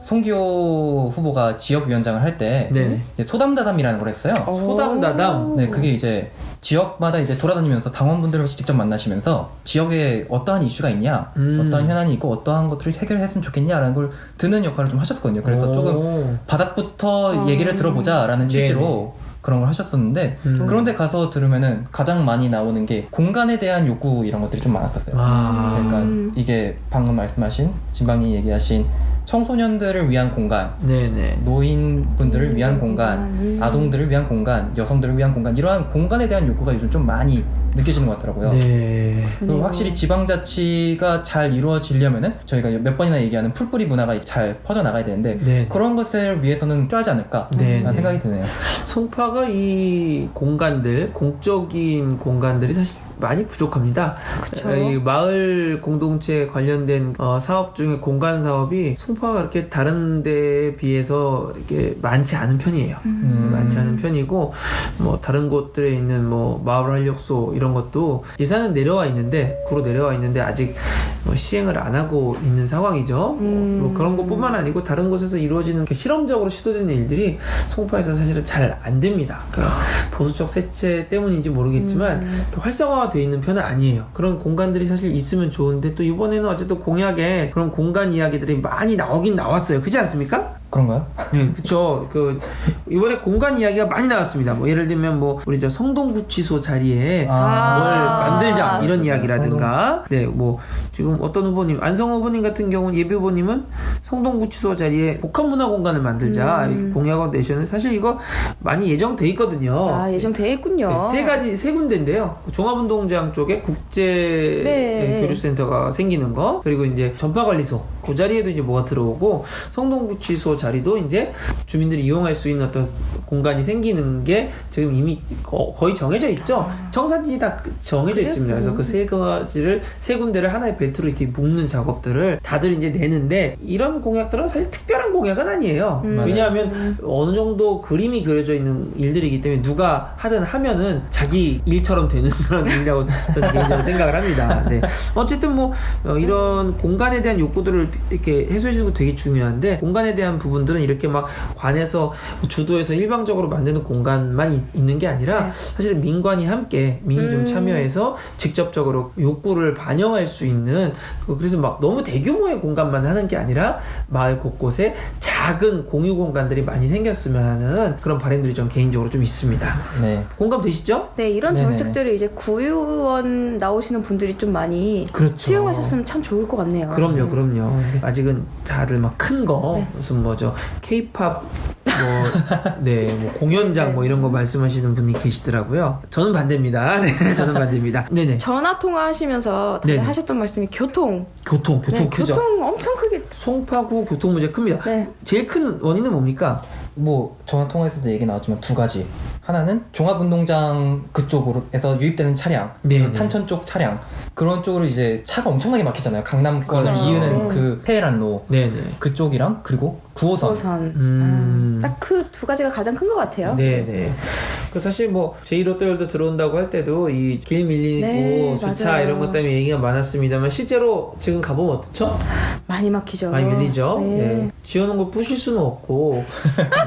송기호 후보가 지역위원장을 할 때 네. 소담다담이라는 걸 했어요. 소담다담. 네, 그게 이제 지역마다 이제 돌아다니면서 당원분들을 직접 만나시면서 지역에 어떠한 이슈가 있냐, 어떠한 현안이 있고 어떠한 것들을 해결했으면 좋겠냐라는 걸 듣는 역할을 좀 하셨거든요. 그래서 조금 바닥부터 얘기를 들어보자라는 취지로 그런 걸 하셨었는데 그런데 가서 들으면은 가장 많이 나오는 게 공간에 대한 요구 이런 것들이 좀 많았었어요. 그러니까 이게 방금 말씀하신 진방이 얘기하신 청소년들을 위한 공간, 네네. 노인분들을 위한 공간, 아동들을 위한 공간, 여성들을 위한 공간 이러한 공간에 대한 요구가 요즘 좀 많이 느껴지는 것 같더라고요. 네. 그리고 확실히 지방자치가 잘 이루어지려면은 저희가 몇 번이나 얘기하는 풀뿌리 문화가 잘 퍼져나가야 되는데 네. 그런 것을 위해서는 필요하지 않을까라는 생각이 드네요. 송파가 이 공간들, 공적인 공간들이 사실 많이 부족합니다. 그쵸. 이 마을 공동체 관련된 사업 중에 공간 사업이 송파가 그렇게 다른 데에 비해서 이렇게 많지 않은 편이에요. 많지 않은 편이고 뭐 다른 곳들에 있는 뭐 마을 활력소 이런 것도 예산은 내려와 있는데 구로 내려와 있는데 아직 뭐 시행을 안 하고 있는 상황이죠. 뭐 그런 것뿐만 아니고 다른 곳에서 이루어지는 실험적으로 시도되는 일들이 송파에서 사실은 잘 안 됩니다. 그러니까 보수적 세체 때문인지 모르겠지만 활성화되어 있는 편은 아니에요. 그런 공간들이 사실 있으면 좋은데 또 이번에는 어쨌든 공약에 그런 공간 이야기들이 많이 나오긴 나왔어요. 그렇지 않습니까? 그런가요? 네, 그쵸. 이번에 공간 이야기가 많이 나왔습니다. 뭐, 예를 들면, 뭐, 우리 성동구치소 자리에 뭘 만들자, 이런 이야기라든가. 네, 뭐, 지금 어떤 후보님, 안성 후보님 같은 경우는, 예비 후보님은 성동구치소 자리에 복합문화 공간을 만들자, 이렇게 공약을 내셨는데, 사실 이거 많이 예정돼 있거든요. 예정돼 있군요. 네, 세 군데인데요. 종합운동장 쪽에 국제 교류센터가 생기는 거, 그리고 이제 전파관리소, 그 자리에도 이제 뭐가 들어오고, 성동구치소 자리도 이제 주민들이 이용할 수 있는 어떤 공간이 생기는 게 지금 이미 거의 정해져 있죠. 청사진이 다 정해져 있습니다. 그래서 그 세 군데를 하나의 벨트로 이렇게 묶는 작업들을 다들 이제 내는데 이런 공약들은 사실 특별한 공약은 아니에요. 왜냐하면 어느 정도 그림이 그려져 있는 일들이기 때문에 누가 하든 하면은 자기 일처럼 되는 그런 일이라고 저는 개인적으로 생각을 합니다. 네. 어쨌든 뭐 이런 공간에 대한 욕구들을 이렇게 해소해 주는 거 되게 중요한데 공간에 대한 부분들은 이렇게 막 관에서 주도해서 일방적으로 만드는 공간만 있는 게 아니라 사실은 민관이 함께 민이 좀 참여해서 직접적으로 욕구를 반영할 수 있는 그래서 막 너무 대규모의 공간만 하는 게 아니라 마을 곳곳에 작은 공유 공간들이 많이 생겼으면 하는 그런 바람들이 전 개인적으로 좀 있습니다. 네. 공감되시죠? 네, 이런 네네네. 정책들을 이제 구의원 나오시는 분들이 좀 많이 그렇죠. 수용하셨으면 참 좋을 것 같네요. 그럼요. 아직은 다들 막 큰 거 네. 무슨 뭐죠 K-팝 뭐 공연장 뭐 이런 거 말씀하시는 분이 계시더라고요. 저는 반대입니다. 네, 저는 반대입니다. 네네. 전화 통화하시면서 다들 네네. 하셨던 말씀이 교통 교통 네, 크죠. 교통 엄청 크게. 송파구 교통 문제 큽니다. 네. 제일 큰 원인은 뭡니까? 뭐 전화 통화에서도 얘기 나왔지만 두 가지. 하나는 종합운동장 그쪽으로 해서 유입되는 차량, 네네. 탄천 쪽 차량 그런 쪽으로 이제 차가 엄청나게 막히잖아요. 강남권을 그렇죠. 이으는 그 페에란로 네네. 그쪽이랑 그리고 9호선. 9호선. 딱 그 두 가지가 가장 큰 것 같아요. 네네. 그 사실 뭐 제1롯데월드 들어온다고 할 때도 이 길 밀리고 네, 주차 맞아요. 이런 것 때문에 얘기가 많았습니다만 실제로 지금 가보면 어떻죠? 많이 막히죠. 많이 밀리죠. 네. 네. 지어놓은 거 부실 수는 없고,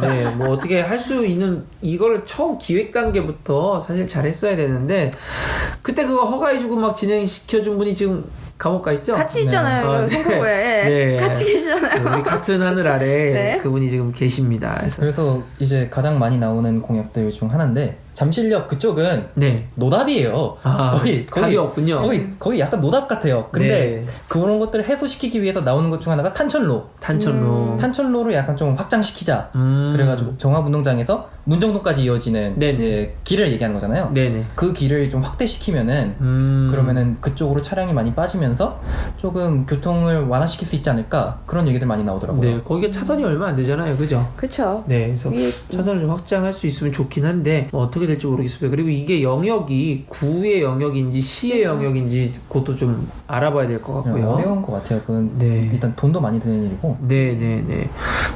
네, 뭐 어떻게 할 수 있는 이거를 처음 기획 단계부터 사실 잘했어야 되는데 그때 그거 허가해주고 막 진행시켜준 분이 지금 감옥 가 있죠? 같이 있잖아요. 네. 송파구에. 네. 같이 계시잖아요. 우리 같은 하늘 아래 네. 그분이 지금 계십니다. 그래서 이제 가장 많이 나오는 공약들 중 하나인데 잠실역 그쪽은 네. 노답이에요. 답이 없군요. 거의 약간 노답 같아요. 근데 네. 그런 것들을 해소시키기 위해서 나오는 것 중 하나가 탄천로. 탄천로를 약간 좀 확장시키자. 그래가지고 종합운동장에서 문정동까지 이어지는 네네. 길을 얘기하는 거잖아요. 네네. 그 길을 좀 확대시키면은 그러면은 그쪽으로 차량이 많이 빠지면서 조금 교통을 완화시킬 수 있지 않을까 그런 얘기들 많이 나오더라고요. 네, 거기에 차선이 얼마 안 되잖아요, 그죠? 그쵸. 네, 그래서 차선을 좀 확장할 수 있으면 좋긴 한데 뭐 어떻게 될지 모르겠습니다. 그리고 이게 영역이 구의 영역인지 시의 영역인지 그것도 좀 알아봐야 될 것 같고요. 어려운 것 같아요. 그건 네. 일단 돈도 많이 드는 일이고. 네네네.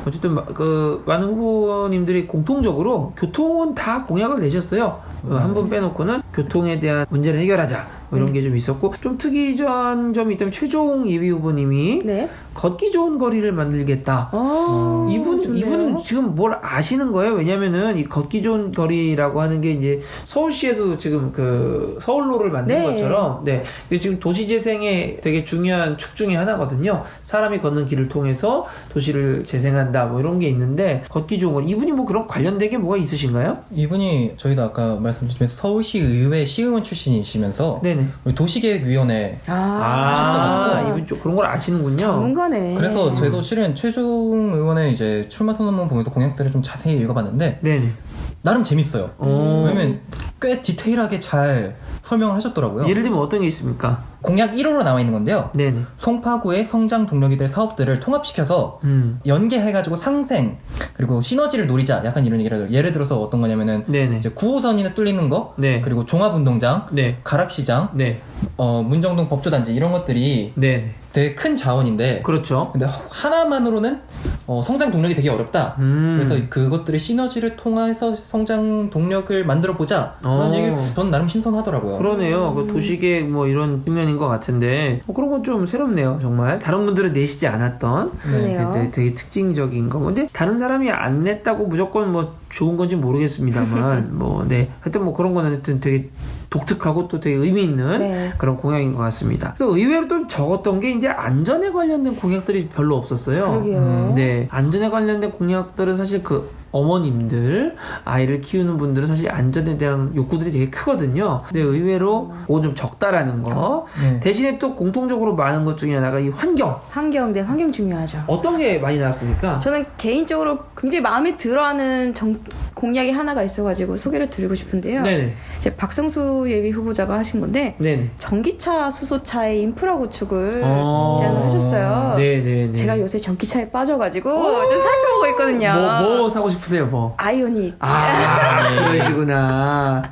어쨌든 그 많은 후보님들이 공통적으로 교통은 다 공약을 내셨어요. 한 분 빼놓고는 교통에 대한 문제를 해결하자. 뭐 이런 게 좀 있었고 좀 특이한 점이 있다면 최종 예비 후보님이 네. 걷기 좋은 거리를 만들겠다. 이분은 지금 뭘 아시는 거예요? 왜냐면은 이 걷기 좋은 거리라고 하는 게 이제 서울시에서도 지금 그 서울로를 만든 것처럼 이게 지금 도시재생의 되게 중요한 축 중에 하나거든요. 사람이 걷는 길을 통해서 도시를 재생한다 뭐 이런 게 있는데 걷기 좋은 거리 이분이 뭐 그런 관련된 게 뭐가 있으신가요? 이분이 저희도 아까 말씀드린 서울시 의회 시의원 출신이시면서 네네. 도시계획위원회 하셨어가지고 이분 좀 그런 걸 아시는군요. 전문가네. 그래서 저도 실은 최종 의원의 이제 출마 선언문 보면서 공약들을 좀 자세히 읽어봤는데 네네. 나름 재밌어요. 왜냐면 꽤 디테일하게 잘 설명을 하셨더라고요. 예를 들면 어떤 게 있습니까? 공약 1호로 나와 있는 건데요. 네네. 송파구의 성장 동력이 될 사업들을 통합시켜서 연계해가지고 상생 그리고 시너지를 노리자 약간 이런 얘기를 하죠. 예를 들어서 어떤 거냐면은 네네. 이제 9호선이 뚫리는 거 네. 그리고 종합운동장 네. 가락시장 네. 문정동 법조단지 이런 것들이 네네. 되게 큰 자원인데 그렇죠. 근데 하나만으로는 성장 동력이 되게 어렵다. 그래서 그것들의 시너지를 통해서 성장 동력을 만들어보자. 그런 얘기를 전 나름 신선하더라고요. 그러네요. 그 도시계획 뭐 이런 측면인 것 같은데 그런 건 좀 새롭네요. 정말 다른 분들은 내시지 않았던 그러네요. 되게 특징적인 거. 근데 다른 사람이 안 냈다고 무조건 뭐 좋은 건지 모르겠습니다만 하여튼 뭐 그런 거는 하여튼 되게 독특하고 또 되게 의미 있는 그런 공약인 것 같습니다. 또 의외로 좀 적었던 게 이제 안전에 관련된 공약들이 별로 없었어요. 그러게요. 네, 안전에 관련된 공약들은 사실 그 어머님들, 아이를 키우는 분들은 사실 안전에 대한 욕구들이 되게 크거든요. 근데 의외로 그거 좀 적다라는 거. 대신에 또 공통적으로 많은 것 중에 하나가 이 환경. 환경 중요하죠. 어떤 게 많이 나왔습니까? 저는 개인적으로 굉장히 마음에 들어하는 공약이 하나가 있어가지고 소개를 드리고 싶은데요. 네네. 이제 박성수 예비 후보자가 하신 건데 네네. 전기차 수소차의 인프라 구축을 제안을 하셨어요. 네네네. 제가 요새 전기차에 빠져가지고 좀 살펴보고 있거든요. 뭐 사고 싶으세요, 뭐? 아이오닉. 그러시구나.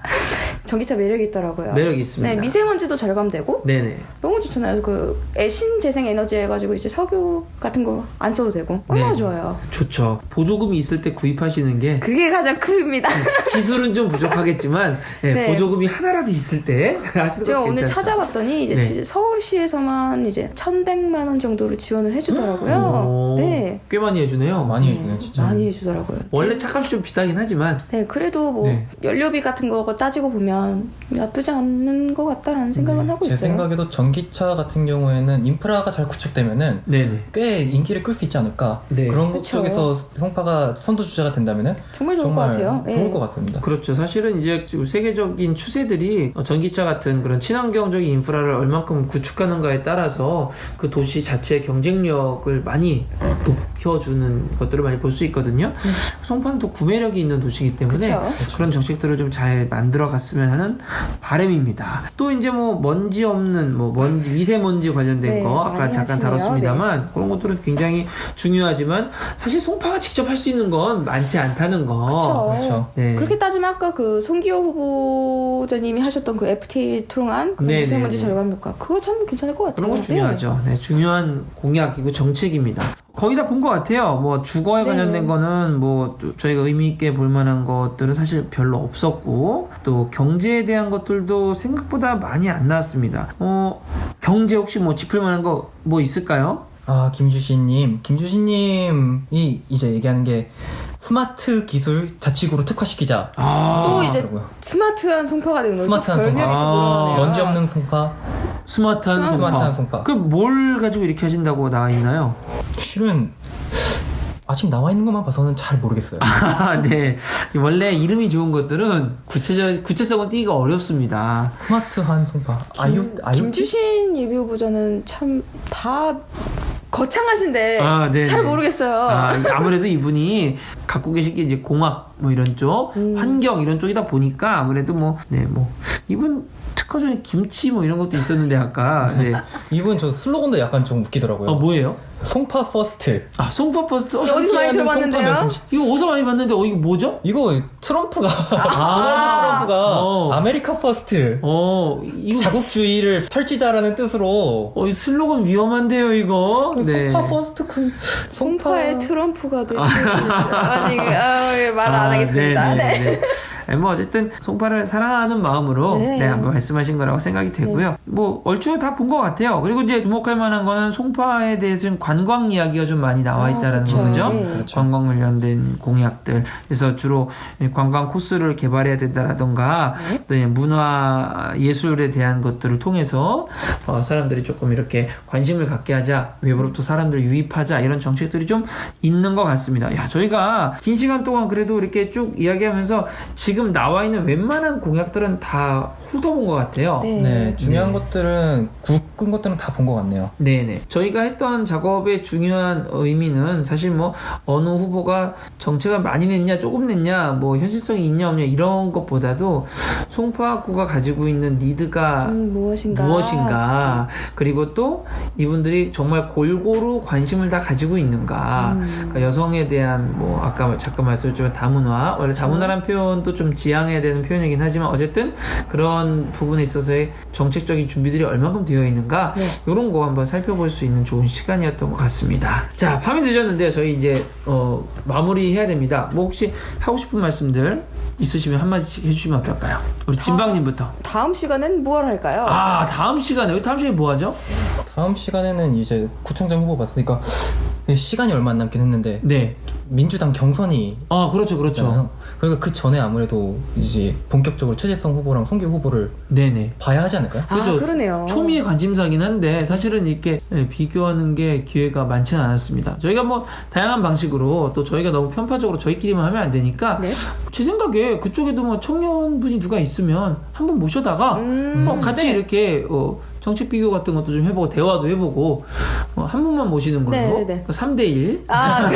전기차 매력이 있더라고요. 매력이 있습니다. 네, 미세먼지도 절감되고 네네. 너무 좋잖아요. 그 신재생 에너지 해가지고 이제 석유 같은 거 안 써도 되고 얼마나 네. 좋아요. 좋죠. 보조금이 있을 때 구입하시는 게 그게 가장 큽니다. 기술은 좀 부족하겠지만 네. 보조금이 하나라도 있을 때 하시는 제가 것도 오늘 괜찮죠. 찾아봤더니 이제 네. 서울시에서만 이제 1,100만 원 정도를 지원을 해주더라고요. 네, 꽤 많이 해주네요. 많이 해주네요, 진짜. 많이 해주더라고요. 원래 차값이 좀 비싸긴 하지만 네, 그래도 뭐 네. 연료비 같은 거 따지고 보면 나쁘지 않는 것 같다라는 생각은 하고 제 있어요. 생각에도 전기차 같은 경우에는 인프라가 잘 구축되면은 네네. 꽤 인기를 끌 수 있지 않을까. 네. 그런 것 그쵸. 쪽에서 송파가 선두주자가 된다면은 정말 좋을 것 같아요. 좋을 네. 것 같습니다. 그렇죠. 사실은 이제 지금 세계적인 추세들이 전기차 같은 그런 친환경적인 인프라를 얼만큼 구축하는가에 따라서 그 도시 자체의 경쟁력을 많이 높여주는 것들을 많이 볼 수 있거든요. 송파는 또 구매력이 있는 도시이기 때문에 그쵸. 그런 정책들을 좀 잘 만들어 갔으면 하는 바람입니다. 또 이제 뭐 먼지 없는 뭐 미세먼지 관련된 네, 거 아까 많이 잠깐 하시네요. 다뤘습니다만 그런 것들은 굉장히 중요하지만 사실 송파가 직접 할 수 있는 건 많지 않다는 거. 그렇죠. 그렇죠. 네. 그렇게 따지면 아까 그 송기호 후보자님이 하셨던 그 FTA 통한 그 네, 미세먼지 네, 네. 절감 효과 그거 참 괜찮을 것 같아요. 그런 건 중요하죠. 네, 중요한 공약이고 정책입니다. 거의 다 본 것 같아요. 뭐 주거에 네. 관련된 거는 뭐 저희가 의미 있게 볼 만한 것들은 사실 별로 없었고 또 경제에 대한 것들도 생각보다 많이 안 나왔습니다. 경제 혹시 뭐 짚을 만한 거 뭐 있을까요? 김주신님이 이제 얘기하는 게 스마트 기술 자치구로 특화시키자. 또 이제 그러더라고요. 스마트한 송파가 되는 거예요. 스마트한 별명이 송파. 또 늘어나네요. 먼지 없는 송파. 스마트한 송파. 그 뭘 가지고 이렇게 하신다고 나와 있나요? 실은 아직 나와 있는 것만 봐서는 잘 모르겠어요. 네. 원래 이름이 좋은 것들은 구체성은 띄기가 어렵습니다. 스마트한 송파. 김주신 예비 후보자는 참 다 거창하신데 네네. 잘 모르겠어요. 아무래도 이분이 갖고 계신 게 이제 공학 뭐 이런 쪽, 환경 이런 쪽이다 보니까 아무래도 이분 특허 중에 김치 뭐 이런 것도 있었는데 아까 네. 이분 저 슬로건도 약간 좀 웃기더라고요. 뭐예요? 송파 퍼스트. 송파 퍼스트. 어디서 많이 들어봤는데요? 이거 어디서 많이 봤는데 이거 뭐죠? 이거 트럼프가 트럼프가 아메리카 퍼스트. 이거 자국주의를 펼치자라는 뜻으로. 이 슬로건 위험한데요, 이거. 네. 송파 퍼스트 송파의 트럼프가 되시는 아니 말 안 하겠습니다. 네. 뭐 어쨌든 송파를 사랑하는 마음으로 한번 말씀하신 거라고 생각이 되고요. 뭐 얼추 다 본 것 같아요. 그리고 이제 주목할 만한 거는 송파에 대해서는 관광 이야기가 좀 많이 나와 있다라는 거죠. 그렇죠. 관광 관련된 공약들. 그래서 주로 관광 코스를 개발해야 된다라던가 또 문화 예술에 대한 것들을 통해서 사람들이 조금 이렇게 관심을 갖게 하자, 외부로부터 사람들을 유입하자 이런 정책들이 좀 있는 것 같습니다. 저희가 긴 시간 동안 그래도 이렇게 쭉 이야기하면서 지금 나와 있는 웬만한 공약들은 다 훑어본 것 같아요. 네, 중요한 것들은 굳은 것들은 다 본 것 같네요. 네네. 저희가 했던 작업의 중요한 의미는 사실 뭐 어느 후보가 정책을 많이 냈냐 조금 냈냐 뭐 현실성이 있냐 없냐 이런 것보다도 송파구가 가지고 있는 니드가 무엇인가 그리고 또 이분들이 정말 골고루 관심을 다 가지고 있는가 그러니까 여성에 대한 뭐 아까 잠깐 말씀드렸지만 다문화 원래 다문화라는 표현도 좀 지양해야 되는 표현이긴 하지만 어쨌든 그런 부분에 있어서의 정책적인 준비들이 얼만큼 되어 있는가 이런 거 한번 살펴볼 수 있는 좋은 시간이었던 것 같습니다. 자, 밤이 늦었는데요. 저희 이제 마무리해야 됩니다. 뭐 혹시 하고 싶은 말씀들 있으시면 한마디씩 해주시면 어떨까요? 우리 진방님부터. 다음 시간엔 무엇을 할까요? 다음 시간에 뭐 하죠? 다음 시간에는 이제 구청장 후보 봤으니까 시간이 얼마 안 남긴 했는데 네. 민주당 경선이 그렇죠. 있잖아요. 그러니까 그 전에 아무래도 이제 본격적으로 최재성 후보랑 송기호 후보를 봐야 하지 않을까요? 그렇죠. 그러네요. 초미의 관심사긴 한데 사실은 이렇게 비교하는 게 기회가 많지는 않았습니다. 저희가 뭐 다양한 방식으로 또 저희가 너무 편파적으로 저희끼리만 하면 안 되니까 제 생각에 그쪽에도 뭐 청년분이 누가 있으면 한번 모셔다가 같이 이렇게 정책 비교 같은 것도 좀 해보고 대화도 해보고 한 분만 모시는 걸로 네네네. 3대1 아,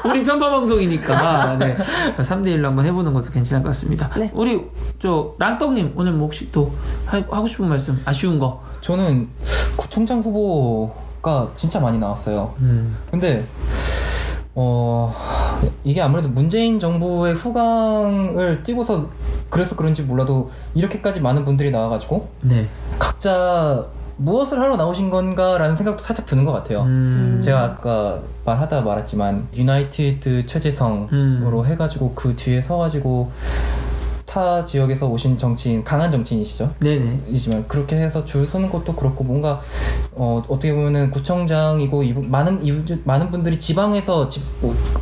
우리 편파 방송이니까 네. 3대1로 한번 해보는 것도 괜찮을 것 같습니다. 네. 우리 저 랑떡님 오늘 뭐 혹시 또 하고 싶은 말씀 아쉬운 거? 저는 구청장 후보가 진짜 많이 나왔어요. 근데 이게 아무래도 문재인 정부의 후광을 띄고서 그래서 그런지 몰라도 이렇게까지 많은 분들이 나와가지고 네. 각자 무엇을 하러 나오신 건가라는 생각도 살짝 드는 것 같아요. 제가 아까 말하다 말았지만 유나이티드 최재성으로 해가지고 그 뒤에 서가지고 타 지역에서 오신 정치인, 강한 정치인이시죠? 네네. 이지만 그렇게 해서 줄 서는 것도 그렇고 뭔가 어떻게 보면은 구청장이고 많은 분들이 지방에서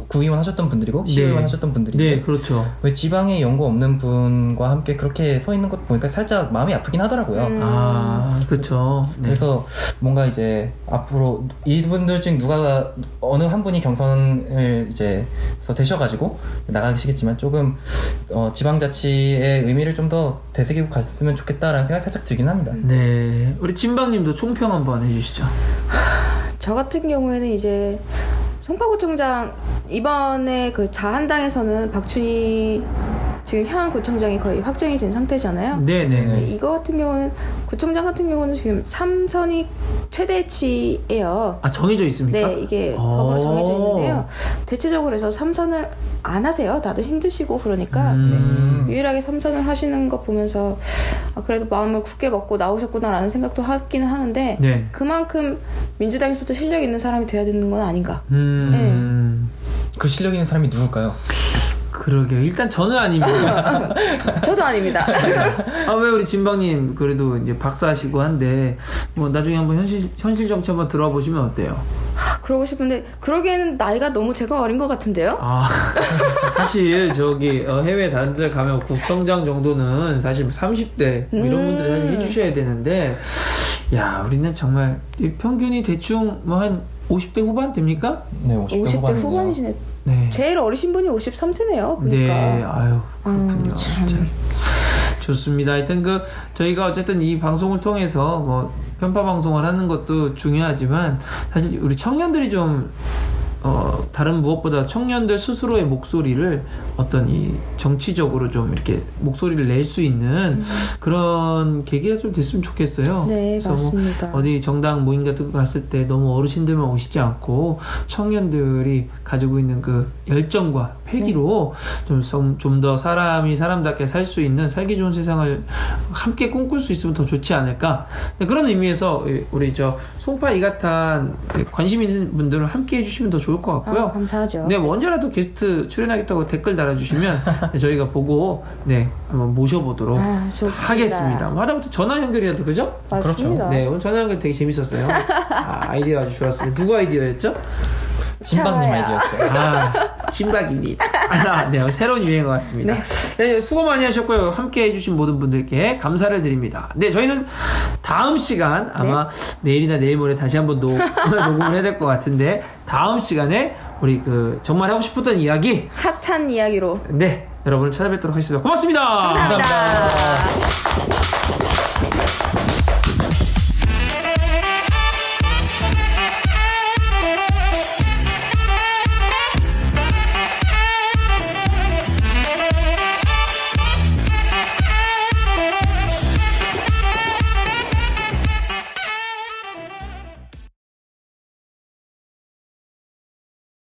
구의원 하셨던 분들이고 시의원 하셨던 분들인데 네, 그렇죠. 왜 지방에 연고 없는 분과 함께 그렇게 서 있는 것 보니까 살짝 마음이 아프긴 하더라고요. 아, 그렇죠. 네. 그래서 뭔가 이제 앞으로 이분들 중 누가 어느 한 분이 경선을 이제 되셔가지고 나가시겠지만 조금 지방자치의 의미를 좀 더 되새기고 갔으면 좋겠다라는 생각이 살짝 들긴 합니다. 네, 우리 진방님도 총평 한번 해주시죠. 저 같은 경우에는 이제 송파구청장 이번에 그 자한당에서는 박춘희 지금 현 구청장이 거의 확정이 된 상태잖아요. 네네. 이거 같은 경우는 구청장 같은 경우는 지금 3선이 최대치예요. 아, 정해져 있습니까? 네, 이게 법으로 정해져 있는데요. 대체적으로 해서 3선을 안 하세요. 다들 힘드시고 그러니까 네. 유일하게 3선을 하시는 거 보면서 그래도 마음을 굳게 먹고 나오셨구나라는 생각도 하기는 하는데 네. 그만큼 민주당에서도 실력 있는 사람이 돼야 되는 건 아닌가. 그 실력 있는 사람이 누굴까요? 그러게요. 일단 저는 아닙니다. 저도 아닙니다. 아, 왜 우리 진방님 그래도 이제 박사하시고 한데 뭐 나중에 한번 현실 정치 한번 들어와 보시면 어때요? 그러고 싶은데 그러기에는 나이가 너무 제가 어린 것 같은데요? 아, 사실 저기 해외 다른 데 가면 구청장 정도는 사실 30대 뭐 이런 분들이 사실 해주셔야 되는데 야, 우리는 정말 평균이 대충 뭐 한 50대 후반 됩니까? 네, 50대 후반이시네. 네. 제일 어리신 분이 53세네요. 보니까. 네, 아유, 그렇군요. 참. 좋습니다. 하여튼 저희가 어쨌든 이 방송을 통해서 뭐 편파 방송을 하는 것도 중요하지만 사실 우리 청년들이 좀 다른 무엇보다 청년들 스스로의 목소리를 어떤 이 정치적으로 좀 이렇게 목소리를 낼 수 있는 그런 계기가 좀 됐으면 좋겠어요. 네, 그래서 맞습니다. 뭐 어디 정당 모임 같은 거 갔을 때 너무 어르신들만 오시지 않고 청년들이 가지고 있는 그 열정과 패기로 좀 더 사람이 사람답게 살 수 있는 살기 좋은 세상을 함께 꿈꿀 수 있으면 더 좋지 않을까. 그런 의미에서 우리 송파 이가탄 관심 있는 분들은 함께 해주시면 더 좋을 것 같고요. 감사하죠. 네, 뭐 언제라도 게스트 출연하겠다고 댓글 달아주시면 저희가 보고 한번 모셔보도록 하겠습니다. 하다못해 전화 연결이라도 그죠? 맞습니다. 네, 오늘 전화 연결 되게 재밌었어요. 아이디어 아주 좋았습니다. 누구 아이디어였죠? 진박님 아이디어였어요. 진박입니다. 네, 새로운 유행어 같습니다. 네, 수고 많이 하셨고요. 함께 해주신 모든 분들께 감사를 드립니다. 네, 저희는 다음 시간 아마 내일이나 내일 모레 다시 한번 녹음을 해야 될 것 같은데 다음 시간에 우리 정말 하고 싶었던 이야기 핫한 이야기로 네, 여러분을 찾아뵙도록 하겠습니다. 고맙습니다. 감사합니다.